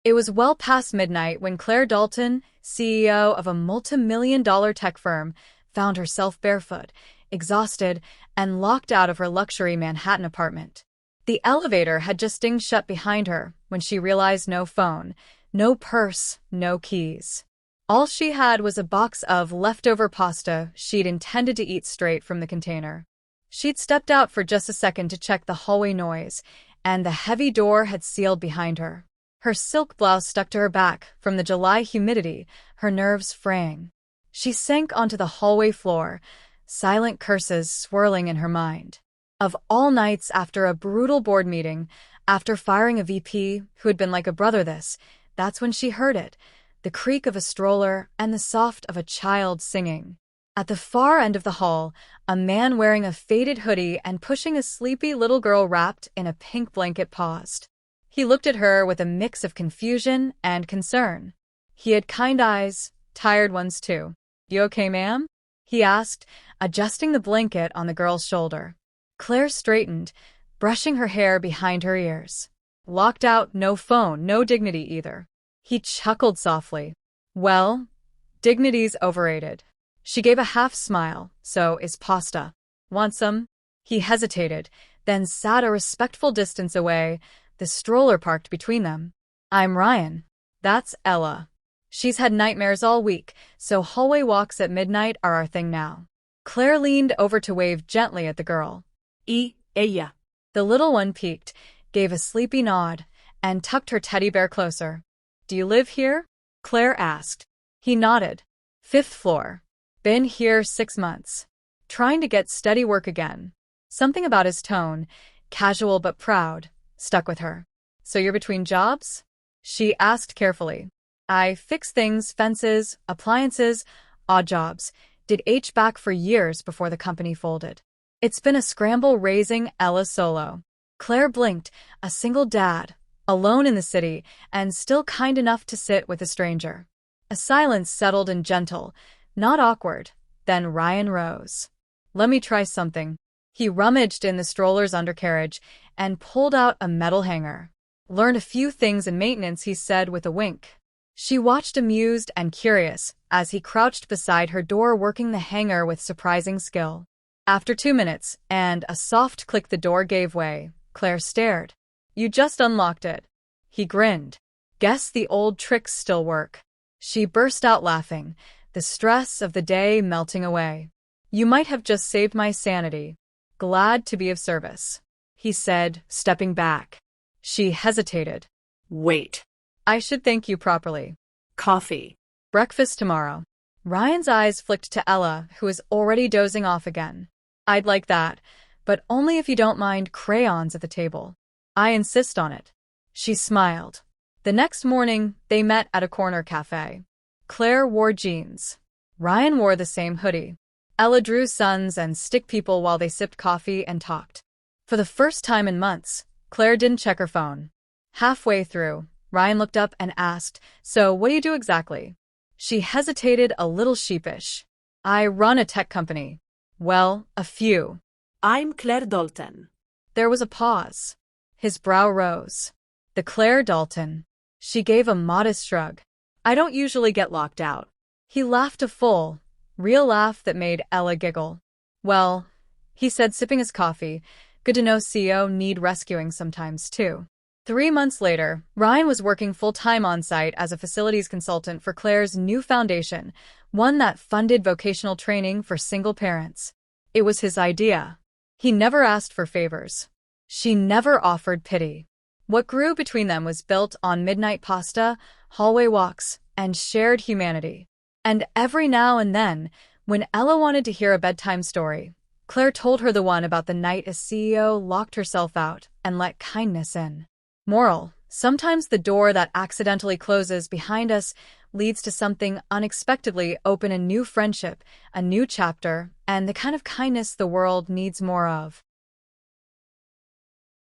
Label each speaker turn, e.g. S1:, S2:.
S1: It was well past midnight when Claire Dalton, CEO of a multi-million-dollar tech firm, found herself barefoot, exhausted, and locked out of her luxury Manhattan apartment. The elevator had just dinged shut behind her when she realized no phone, no purse, no keys. All she had was a box of leftover pasta she'd intended to eat straight from the container. She'd stepped out for just a second to check the hallway noise, and the heavy door had sealed behind her. Her silk blouse stuck to her back from the July humidity, her nerves fraying. She sank onto the hallway floor, silent curses swirling in her mind. Of all nights after a brutal board meeting, after firing a VP who had been like a brother, that's when she heard it, the creak of a stroller and the soft of a child singing. At the far end of the hall, a man wearing a faded hoodie and pushing a sleepy little girl wrapped in a pink blanket paused. He looked at her with a mix of confusion and concern. He had kind eyes, tired ones too. "You okay, ma'am?" he asked, adjusting the blanket on the girl's shoulder. Claire straightened, brushing her hair behind her ears. Locked out, no phone, no dignity either. He chuckled softly. "Well, dignity's overrated." She gave a half smile. "So is pasta. Want some?" He hesitated, then sat a respectful distance away, the stroller parked between them. "I'm Ryan. That's Ella. She's had nightmares all week, so hallway walks at midnight are our thing now." Claire leaned over to wave gently at the girl. Ella." The little one peeked, gave a sleepy nod, and tucked her teddy bear closer. "Do you live here?" Claire asked. He nodded. "5th floor. Been here 6 months. Trying to get steady work again." Something about his tone, casual but proud, stuck with her. "So you're between jobs?" she asked carefully. "I fix things, fences, appliances, odd jobs. Did HVAC for years before the company folded. It's been a scramble raising Ella solo." Claire blinked, a single dad, alone in the city, and still kind enough to sit with a stranger. A silence settled and gentle, not awkward. Then Ryan rose. "Let me try something." He rummaged in the stroller's undercarriage and pulled out a metal hanger. "Learned a few things in maintenance," he said with a wink. She watched amused and curious as he crouched beside her door working the hanger with surprising skill. After 2 minutes and a soft click, the door gave way. Claire stared. "You just unlocked it." He grinned. "Guess the old tricks still work." She burst out laughing, the stress of the day melting away. "You might have just saved my sanity." "Glad to be of service," he said, stepping back. She hesitated.
S2: "Wait.
S1: "I should thank you properly."
S2: Coffee."
S1: "Breakfast tomorrow." Ryan's eyes flicked to Ella, who was already dozing off again. "I'd like that, but only if you don't mind crayons at the table." "I insist on it." She smiled. The next morning, they met at a corner cafe. Claire wore jeans. Ryan wore the same hoodie. Ella drew suns and stick people while they sipped coffee and talked. For the first time in months, Claire didn't check her phone. Halfway through, Ryan looked up and asked, "So what do you do exactly?" She hesitated, a little sheepish. "I run a tech company." "Well, a few."
S2: "I'm Claire Dalton."
S1: There was a pause. His brow rose. "The Claire Dalton." She gave a modest shrug. "I don't usually get locked out." He laughed, a full, real laugh that made Ella giggle. "Well," he said, sipping his coffee, "good to know CEO need rescuing sometimes too." 3 months later, Ryan was working full-time on-site as a facilities consultant for Claire's new foundation, one that funded vocational training for single parents. It was his idea. He never asked for favors. She never offered pity. What grew between them was built on midnight pasta, hallway walks, and shared humanity. And every now and then, when Ella wanted to hear a bedtime story, Claire told her the one about the night a CEO locked herself out and let kindness in. Moral: sometimes the door that accidentally closes behind us leads to something unexpectedly open, a new friendship, a new chapter, and the kind of kindness the world needs more of.